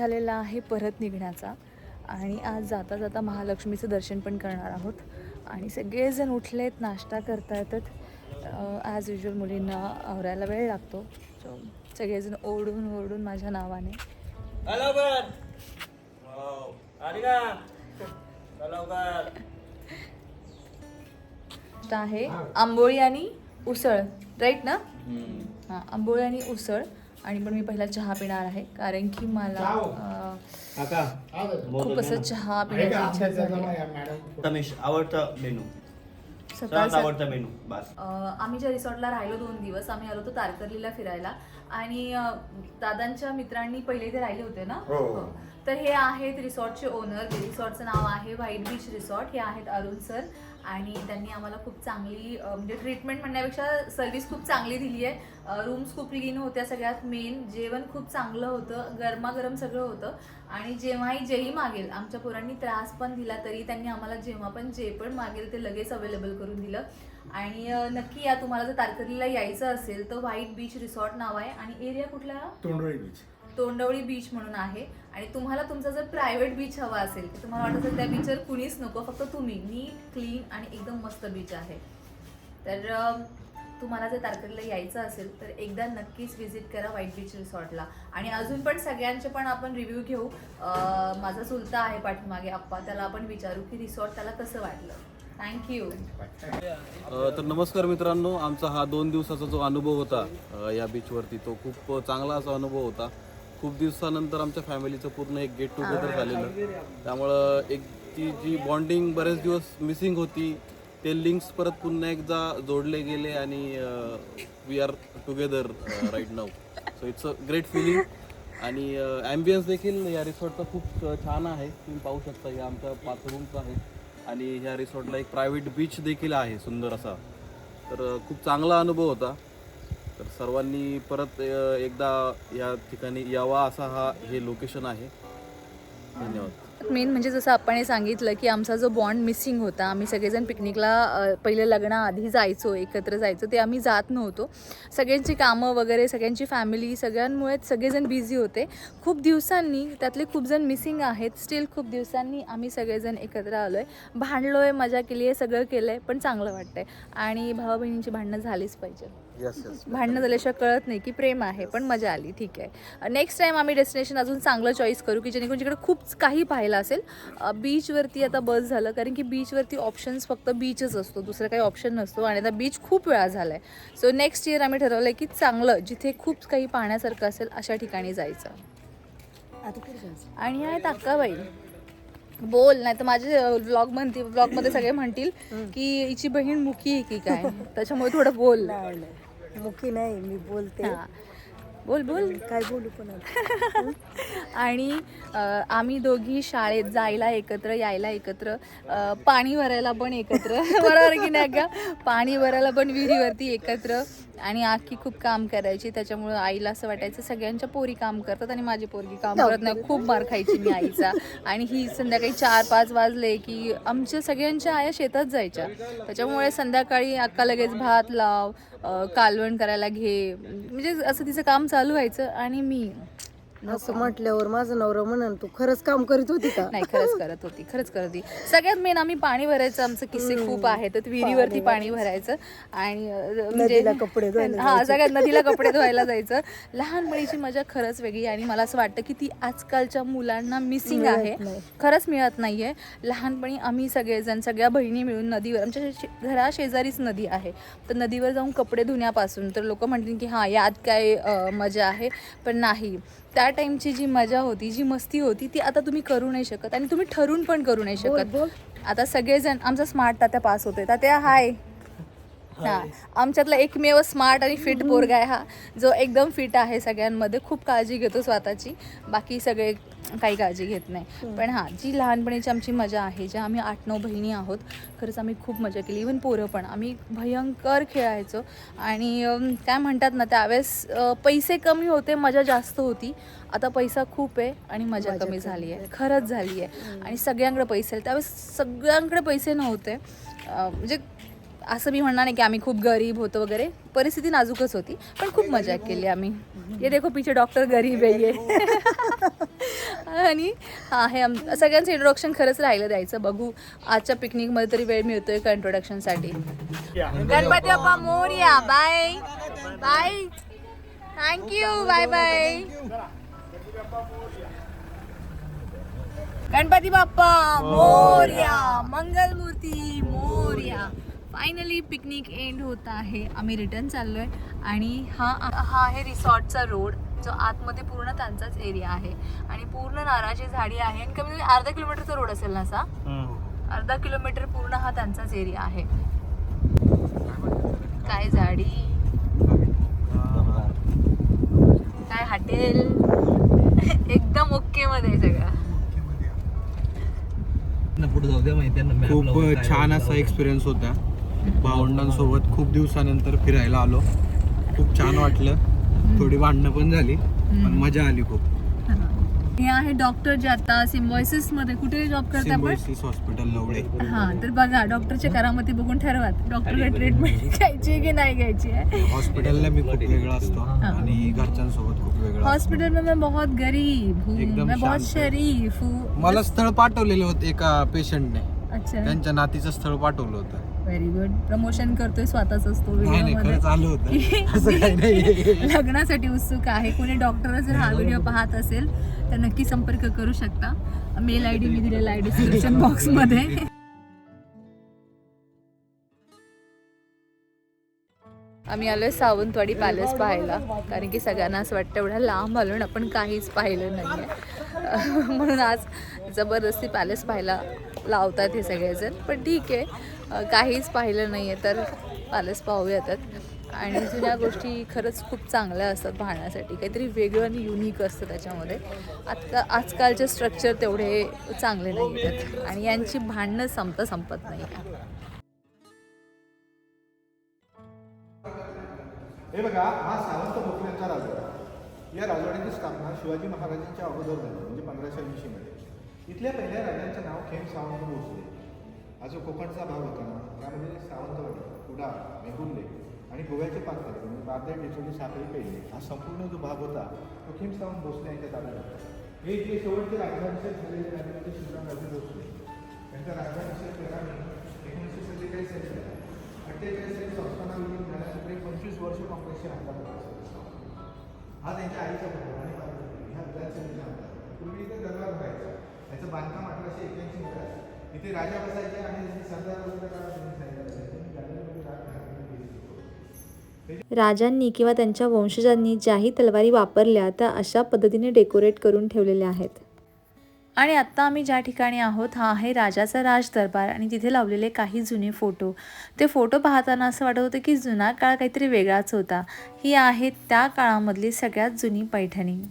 झालेला आहे परत निघण्याचा आणि आज जाता जाता महालक्ष्मीचं दर्शन पण करणार आहोत आणि सगळेजण उठलेत, नाश्ता करता येतात. ॲज युजल मुलींना आवरायला वेळ लागतो, सो सगळेजण ओढून ओढून माझ्या नावाने आहे आंबोळी आणि उसळ, राईट ना? हां, आंबोळी आणि उसळ. आणि पण मी पहिला चहा पिणार आहे कारण की मला खूप असं चहा पिण्याची इच्छा झाली. आवडता मेनू, आवडता मेनू. बस आम्ही ज्या रिसॉर्टला राहिलो 2 दिवस, आम्ही आलो होतो तारकर्लीला फिरायला आणि दादांच्या मित्रांनी पहिले ते राहिले होते ना. हो. तर हे आहेत रिसॉर्टचे ओनर. रिसॉर्टचं नाव आहे व्हाईट बीच रिसॉर्ट. हे आहेत अरुण सर आणि त्यांनी आम्हाला खूप चांगली म्हणजे ट्रीटमेंट म्हणण्यापेक्षा सर्व्हिस खूप चांगली दिली आहे. रूम्स खूप क्लीन होत्या, सगळ्यात मेन जेवण खूप चांगलं होतं, गरमागरम सगळं होतं. आणि जेव्हाही जेही मागेल, आमच्या पोरांनी त्रास पण दिला तरी त्यांनी आम्हाला जेव्हा पण जे पण मागेल ते लगेच अवेलेबल करून दिलं. आणि नक्की या, तुम्हाला जर तारकर्लीला यायचं असेल तर व्हाईट बीच रिसॉर्ट नाव आहे आणि एरिया कुठला? तोंडवळी बीच म्हणून आहे. आणि तुम्हाला तुमचा जर प्रायव्हेट बीच हवा असेल तर तुम्हाला वाटत असेल त्या बीचवर कुणीच नको, फक्त तुम्ही, नीट क्लीन आणि एकदम मस्त बीच आहे. तर तुम्हाला जर तारकर्लीला यायचं असेल तर एकदा नक्कीच व्हिजिट करा व्हाईट बीच रिसॉर्टला. आणि अजून पण सगळ्यांचे पण आपण रिव्ह्यू घेऊ. माझा चुलता आहे पाठीमागे आप्पा, त्याला आपण विचारू की रिसॉर्ट त्याला कसं वाटलं. थँक्यू. तर नमस्कार मित्रांनो, आमचा हा 2 दिवसाचा जो अनुभव होता या बीचवरती तो खूप चांगला असा अनुभव होता. खूप दिवसानंतर आमच्या फॅमिलीचं पूर्ण एक गेट टुगेदर झालेलं, त्यामुळं एक ती जी बॉन्डिंग बरेच दिवस मिसिंग होती ते लिंक्स परत पुन्हा एकदा जोडले गेले आणि we are together right now. So it's a great feeling. आणि ॲम्बियन्स देखील या रिसॉर्टचा खूप छान आहे. तुम्ही पाहू शकता, या आमच्या 5 रूम्स आहेत आणि ह्या रिसॉर्टला एक प्रायव्हेट बीच देखील आहे सुंदर असा. तर खूप चांगला अनुभव होता. तर सर्वांनी परत एकदा या ठिकाणी यावा असा हे लोकेशन आहे. धन्यवाद. मेन म्हणजे जसं आपण सांगितलं की आमचा जो बॉन्ड मिसिंग होता, आम्ही सगळेजण पिकनिकला पहिले लग्नाआधी जायचो, एकत्र जायचो, ते आम्ही जात नव्हतो. सगळ्यांची कामं वगैरे, सगळ्यांची फॅमिली, सगळ्यांमुळे सगळेजण बिझी होते. खूप दिवसांनी त्यातले खूप जण मिसिंग आहेत. स्टील खूप दिवसांनी आम्ही सगळेजण एकत्र आलो आहे, भांडलो आहे, मजा केली आहे, सगळं केलं आहे, पण चांगलं वाटतंय. आणि भावा बहिणींची भांडणं झालीच पाहिजे. भांडणं झाल्याशिवाय कळत नाही की प्रेम आहे, पण मजा आली. ठीक आहे, नेक्स्ट टाइम आम्ही डेस्टिनेशन अजून चांगलं चॉईस करू की जेणेकरून जिकडे खूप काही पाहायला असेल. बीचवरती आता बस झालं, कारण की बीचवरती ऑप्शन्स फक्त बीचच असतो, दुसरं काही ऑप्शन नसतो आणि आता बीच खूप वेळा झाला आहे. सो नेक्स्ट इयर आम्ही ठरवलं आहे की चांगलं जिथे खूप काही पाहण्यासारखं असेल अशा ठिकाणी जायचं. आणि आहेत अक्काबाई, बोल, नाही तर माझे ब्लॉगमध्ये सगळे म्हणतील की हिची बहीण मुकी आहे की काय, त्याच्यामुळे थोडं बोल. मुखी नाही, मी बोलते. बोल बोल, काय बोलू पण. आणि आम्ही दोघी शाळेत जायला एकत्र, यायला एकत्र, पाणी भरायला पण एकत्र, बरोबर की नाही का? पाणी भरायला पण विहिरीवरती एकत्र. आणि आखी खूप काम करायची, त्याच्यामुळं आईला असं वाटायचं सगळ्यांच्या पोरी काम करतात आणि माझी पोरगी काम करत नाही. खूप मार खायची मी आईचा. आणि ही संध्याकाळी 4-5 वाजले की आमच्या सगळ्यांच्या आया शेतात जायच्या, त्याच्यामुळे संध्याकाळी अक्का लगेच भात लाव, कालवण करायला घे, म्हणजे असं तिचं काम चालू व्हायचं. आणि मी असं म्हटल्यावर माझं नवरा म्हणून तू खरंच काम करीत होती का? नाही, खरंच करत होती. सगळ्यात मेन आम्ही पाणी भरायचं, आमचं किस्से खूप आहेत. तर विहिरीवरती पाणी भरायचं आणि म्हणजे कपडे धुवायला हां, सगळ्यात नदीला कपडे धुवायला जायचं. लहानपणीची मजा खरंच वेगळी. आणि मला असं वाटतं की ती आजकालच्या मुलांना मिसिंग आहे, खरंच मिळत नाहीये. लहानपणी आम्ही सगळेजण, सगळ्या बहिणी मिळून नदीवर, आमच्या घरा शेजारीच नदी आहे, तर नदीवर जाऊन कपडे धुण्यापासून तर लोक म्हणतील की हां यात काय मजा आहे, पण नाही. त्या टाईमची जी मजा होती, जी मस्ती होती, ती आता तुम्ही करू नाही शकत आणि तुम्ही ठरून पण करू नाही शकत. आता सगळेजण, आमचा स्मार्ट तात्या पास होतोय. तात्या हाय. हां, आमच्यातला एकमेव स्मार्ट आणि फिट पोरगा आहे हा, जो एकदम फिट आहे, सगळ्यांमध्ये खूप काळजी घेतो स्वतःची. बाकी सगळे काही काळजी घेत नाही. पण हां, जी लहानपणीची आमची मजा आहे, ज्या आम्ही 8-9 बहिणी आहोत, खरंच आम्ही खूप मजा केली. इवन पोरं पण आम्ही भयंकर खेळायचो. आणि काय म्हणतात ना, त्यावेळेस पैसे कमी होते, मजा जास्त होती. आता पैसा खूप आहे आणि मजा कमी झाली आहे, खरंच झाली आहे. आणि सगळ्यांकडे पैसे, त्यावेळेस सगळ्यांकडे पैसे नव्हते. म्हणजे असं मी म्हणणार नाही की आम्ही खूप गरीब होतो वगैरे, परिस्थिती नाजूकच होती, पण खूप मजा केली आम्ही. ये देखो पीछे डॉक्टर गरीब आहे ये. आणि आहे सगळ्यांचं इंट्रोडक्शन खरंच राहिलं द्यायचं. बघू आजच्या पिकनिकमध्ये तरी वेळ मिळतोय का इंट्रोडक्शनसाठी. Ganpati Bappa Morya. Bye bye, thank you, bye bye. Ganpati Bappa Morya, Mangalmurti Morya. Finally picnic end होत आहे. आम्ही रिटर्न चाललोय आणि हा आहे रिसॉर्टचा रोड, जो आतमध्ये पूर्ण त्यांचाच एरिया आहे आणि पूर्ण नारळाची झाडी आहे. आणि कमी अर्धा किलोमीटरचा रोड असेल ना असा, अर्धा किलोमीटर पूर्ण हा त्यांचाच एरिया आहे. काय झाडी, काय हॉटेल, एकदम ओके मध्ये सगळं. खूप छान असा एक्सपिरियन्स होता. भावंडांसोबत खूप दिवसानंतर फिरायला आलो. खूप छान वाटलं. थोडी भांडणं पण झाली, पण मजा आली खूप. हे आहे डॉक्टर जे आता सिम्बॉयसिस मध्ये कुठे जॉब करतात आपण, सिम्बॉयसिस हॉस्पिटल लवडे. हा, तर बघा डॉक्टरच्या करामती बघून ठरवा डॉक्टरला ट्रीटमेंट घ्यायची की नाही घ्यायची आहे. हॉस्पिटलला मी खूप वेगळा असतो आणि घरच्यांसोबत खूप वेगळा. हॉस्पिटल में मैं बहुत गरीब हूँ, एकदम मैं बहुत शांत. शरीफ हूँ. मला स्थळ पाठवलेलं होतं एका पेशंटने. अच्छा, त्यांच्या नातीचं स्थळ पाठवलं होतं. Very good. प्रमोशन करतोय स्वतःच असतो नाही नाही, खरंच आलं होतं. असं काही नाही. लग्नासाठी उत्सुक आहे. कोणी डॉक्टर जर हा व्हिडिओ पाहत असेल तर नक्की संपर्क करू शकता. मेल आयडी मी दिलेला आहे डिस्क्रिप्शन बॉक्स मध्ये. आम्ही आलोय सावंतवाडी पॅलेस पाहायला, कारण की सगळ्यांना असं वाटतं एवढ्या लांब आलो आणि आपण काहीच पाहिलं नाही आहे. म्हणून आज जबरदस्ती पॅलेस पाहायला लावतात हे सगळेजण. पण ठीक आहे, काहीच पाहिलं नाही आहे तर पॅलेस पाहूयात. आणि जुन्या गोष्टी खरंच खूप चांगल्या असतात पाहण्यासाठी, काहीतरी वेगळं आणि युनिक असतं त्याच्यामध्ये. आजकालचे स्ट्रक्चर तेवढे चांगले नाही आहेत आणि यांची भांडणं संपत नाही. हे बघा, हा सावंत भोसलेंचा राजवाडा. या राजवाड्याची स्थापना शिवाजी महाराजांच्या अगोदर झाली, म्हणजे 1580 मध्ये. इथल्या पहिल्या राजांचं नाव खेम सावंत भोसले. हा जो कोकणचा भाग होता ना, त्यामध्ये सावंतवाडी, कुडाळ, मेहुल्ले आणि गोव्याचे पात्र म्हणजे बारदेव, डिचोली, साखळी, पेडणे हा संपूर्ण जो भाग होता तो खेम सावंत भोसले यांच्या ताब्यात होता. हे इथले शेवटचे राज्याभिषेक झालेले राजे म्हणजे शिवरामराजे भोसले. त्यांचा राज्याभिषेक 13 मे 1947 साली झाला. 48 साली संस्थानाविलीन झाल्यानंतर 25 वर्ष काँग्रेसचे आमदार होते. हा त्यांच्या आईचा मुलगा आणि ह्या विधानसभेच्या आमदार. पूर्वी इथे दरबार व्हायचा. याचं बांधकाम 1881 मध्ये आहे. इथे राजा बसायचे आणि सरदार वगैरे राजांनी किंवा त्यांच्या वंशजांनी ज्याही तलवारी वापरल्या त्या अशा पद्धतीने डेकोरेट करून ठेवलेल्या आहेत. आणि आत्ता आम्ही ज्या ठिकाणी आहोत हा आहे राजाचा राज दरबार आणि तिथे लावलेले काही जुने फोटो. ते फोटो पाहताना असं वाटत होतं की जुना काळ काहीतरी वेगळाच होता. ही आहे त्या काळामधली सगळ्यात जुनी पैठणी.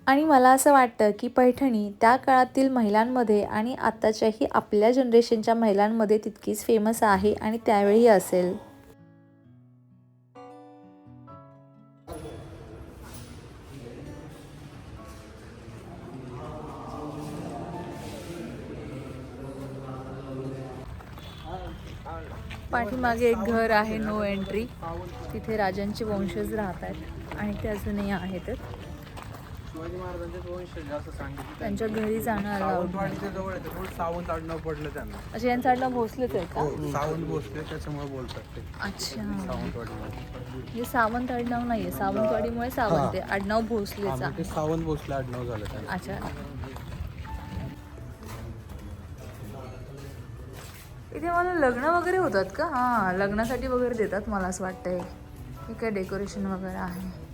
आणि मला असं वाटतं की पैठणी त्या काळातील महिलांमध्ये आणि आत्ताच्याही आपल्या जनरेशनच्या महिलांमध्ये तितकीच फेमस आहे आणि त्यावेळी असेल. पाठीमागे एक घर आहे नो एंट्री. तिथे राजांचे वंशज राहतात आणि ते अजूनही आहेत. शिवाजी महाराजांचे वंशज असं सांगितलं. त्यांच्या घरी जाणं अलाउड नाही. जवळ आहे, त्यामुळे सावंत आडनाव पडलं त्यांना. अच्छा, यांचं आडनाव भोसलेच आहे का? सावंत भोसले त्याच्यामुळे बोलतात ते अच्छा, सावंतवाडी. हे सावंत आडनाव नाहीये, सावंतवाडीमुळे सावंत आहे, आडनाव भोसलेचा. ते सावंत भोसले आडनाव झालं त्यांना. अच्छा, इथे मला लग्न वगैरे होतात का? हां, लग्नासाठी वगैरे देतात मला असं वाटतंय. हे काय डेकोरेशन वगैरे आहे.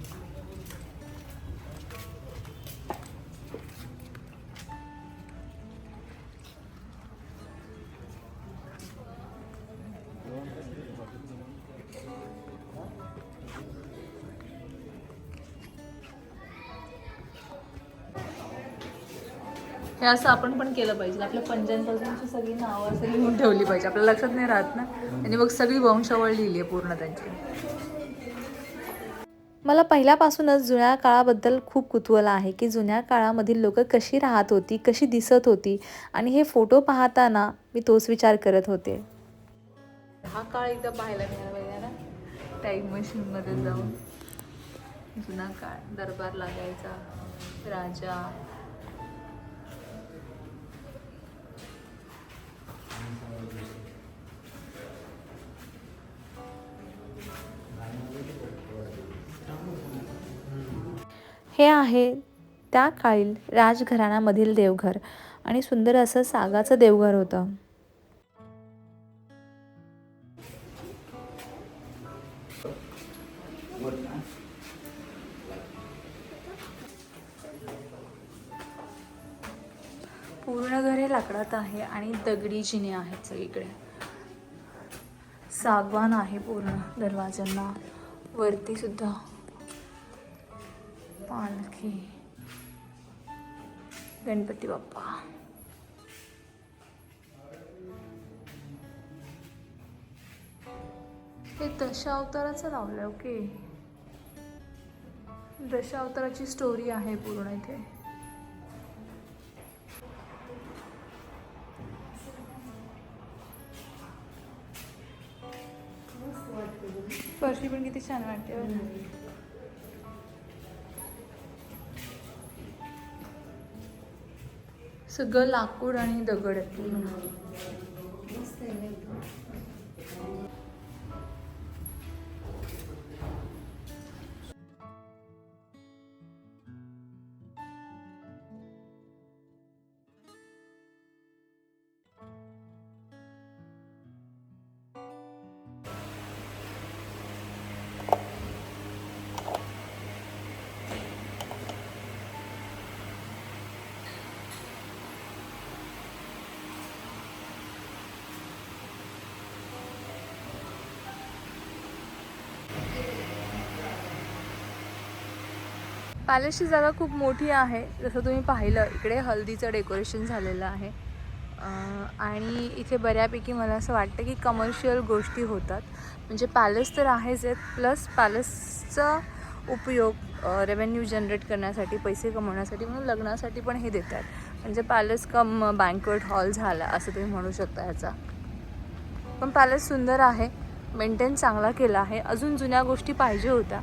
हे असं आपण पण केलं पाहिजे. आपल्या पंजांपासूनची सगळी नावं असं लिहून ठेवली पाहिजे. आपल्या लक्षात नाही राहत ना. आणि मग सगळी वंशावळ लिहिली आहे पूर्ण त्यांची. मला पहिल्यापासूनच जुन्या काळाबद्दल खूप कुतूहल आहे की जुन्या काळामधील लोक कशी राहत होती, कशी दिसत होती. आणि हे फोटो पाहताना मी तोच विचार करत होते. हा काळ एकदा पाहायला मिळाला पाहिजे ना, टाईम मशीन मध्ये जाऊन. जुना काळ, दरबार लागायचा, राजा. हे आहे त्या काळील राजघराण्यामधील देवघर आणि सुंदर असं सागाचं देवघर होतं. पूर्ण घर हे लाकडात आहे आणि दगडी जिने आहेत सगळीकडे. सागवान आहे पूर्ण दरवाज्यांना. वरती सुद्धा पालखी, गणपती बाप्पा. हे दशावताराचं लावलंय. ओके, दशावताराची स्टोरी आहे पूर्ण इथे. फरशी पण किती छान वाटते. सगळं लाकूड आणि दगड आहे पूर्ण. पॅलेसची जागा खूप मोठी आहे. जसं तुम्ही पाहिलं इकडे हल्दीचं डेकोरेशन झालेलं आहे आणि इथे बऱ्यापैकी मला असं वाटतं की कमर्शियल गोष्टी होतात. म्हणजे पॅलेस तर आहेच आहेत, प्लस पॅलेसचा उपयोग रेव्हेन्यू जनरेट करण्यासाठी, पैसे कमवण्यासाठी म्हणून लग्नासाठी पण हे देतात. म्हणजे पॅलेस कम बँक्वेट हॉल झाला असं तुम्ही म्हणू शकता ह्याचा. पण पॅलेस सुंदर आहे, मेंटेन चांगला केला आहे. अजून जुन्या गोष्टी पाहिजे होत्या.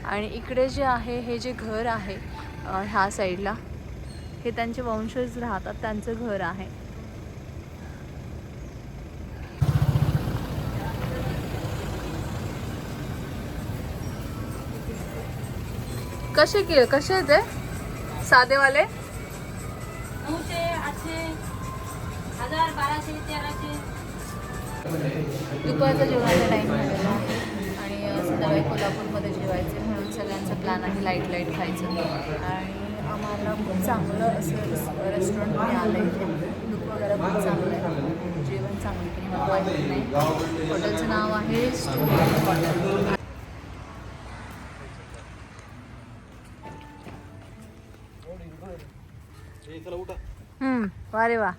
आणि इकडे जे आहे हे जे घर आहे ह्या साईडला, हे त्यांचे वंशज राहतात, त्यांचं घर आहे. कसे आहेत ते साधेवाले? 900, 800, 1000, 1200, 1300. दुपारचा जेवणाचा टाईम झालेला आहे आणि संध्याकाळी कोल्हापूरमध्ये जेवायचे म्हणून सगळ्यांचा प्लॅन आहे लाईट खायचं. आणि आम्हाला खूप चांगलं असं रेस्टॉरंट मिळालं इथे. लुक वगैरे खूप चांगलं आहे, जेवण चांगलं की मला माहिती नाही. हॉटेलचं नाव आहे स्टुडिओ हॉटेल. वा वा,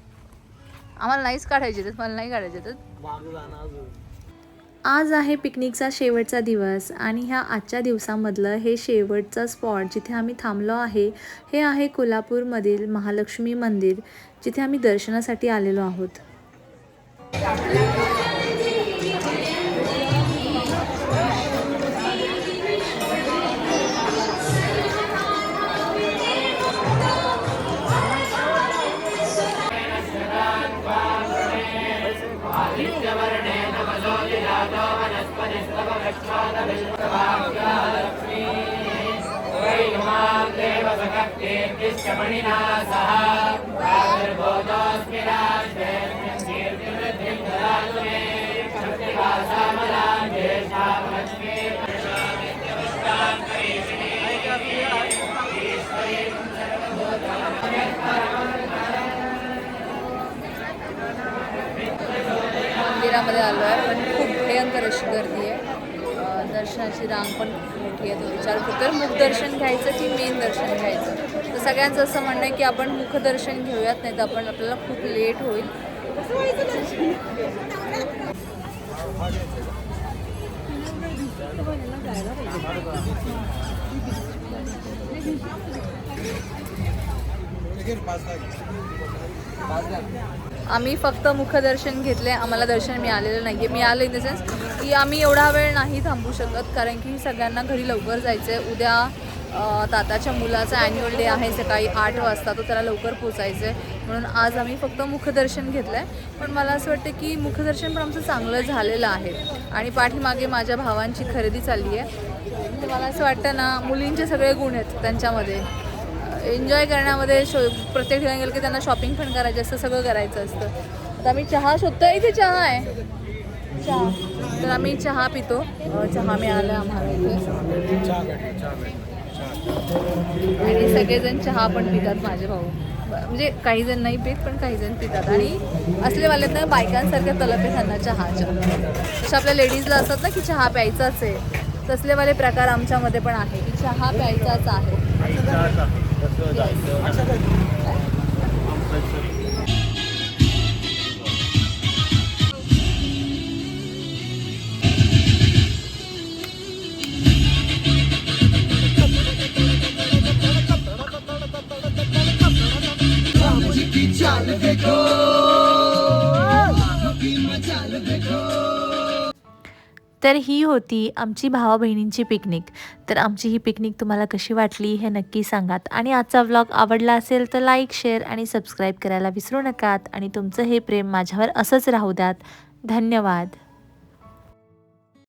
आम्हाला नाहीच काढायचे तर, मला नाही काढायचे तर. आज आहे पिकनिकचा शेवटचा दिवस आणि ह्या आजच्या दिवसामधलं हे शेवटचं स्पॉट जिथे आम्ही थांबलो आहे हे आहे कोल्हापूरमधील महालक्ष्मी मंदिर, जिथे आम्ही दर्शनासाठी आलेलो आहोत. मंदिरामध्ये आलो आहे पण खूप भयंकर अशी गर्दी आहे. दर्शनाची रांग पण खूप मोठी आहे. तो विचार करतो तर मुखदर्शन घ्यायचं की मेन दर्शन घ्यायचं. तर सगळ्यांचं असं म्हणणं आहे की आपण मुखदर्शन घेऊयात, नाही तर आपल्याला खूप लेट होईल. आम्ही फक्त मुखदर्शन घेतले, आम्हाला दर्शन मिळालेलं नाही आहे. मिळालं इन द सेन्स की आम्ही एवढा वेळ नाही थांबू शकत, कारण की सगळ्यांना घरी लवकर जायचं आहे. उद्या ताताच्या मुलाचा ॲन्युअल डे आहे, सकाळी 8 वाजता, तो त्याला लवकर पोचायचं आहे. म्हणून आज आम्ही फक्त मुखदर्शन घेतलं आहे. पण मला असं वाटतं की मुखदर्शन पण आमचं चांगलं झालेलं आहे. आणि पाठीमागे माझ्या भावांची खरेदी चालली आहे. तर मला असं वाटतं ना, मुलींचे सगळे गुण आहेत त्यांच्यामध्ये. एन्जॉय करण्यामध्ये प्रत्येक ठिकाणी गेलं की त्यांना शॉपिंग पण करायची असतं, सगळं करायचं असतं. आता आम्ही चहा शोधतो, इथे चहा आहे, चहा. तर आम्ही चहा पितो. चहा मिळाला आम्हाला इथे. आणि सगळेजण चहा पण पितात माझे भाऊ. म्हणजे काही जण नाही पित, पण काही जण पितात. आणि असलेवाले ना बायकांसारख्या तलप आहे त्यांना चहाच्या. जसं आपल्या लेडीजला असतात ना की चहा प्यायचाच आहे, तसलेवाले प्रकार आमच्यामध्ये पण आहे की चहा प्यायचाच आहे. तर ही होती आमची भावा बहिणींची पिकनिक. तर आमची ही पिकनिक तुम्हाला कशी वाटली हे नक्की सांगात. आणि आजचा व्लॉग आवडला असेल तर लाईक, शेअर आणि सबस्क्राईब करायला विसरू नकात. आणि तुमचं हे प्रेम माझ्यावर असंच राहू द्यात. धन्यवाद.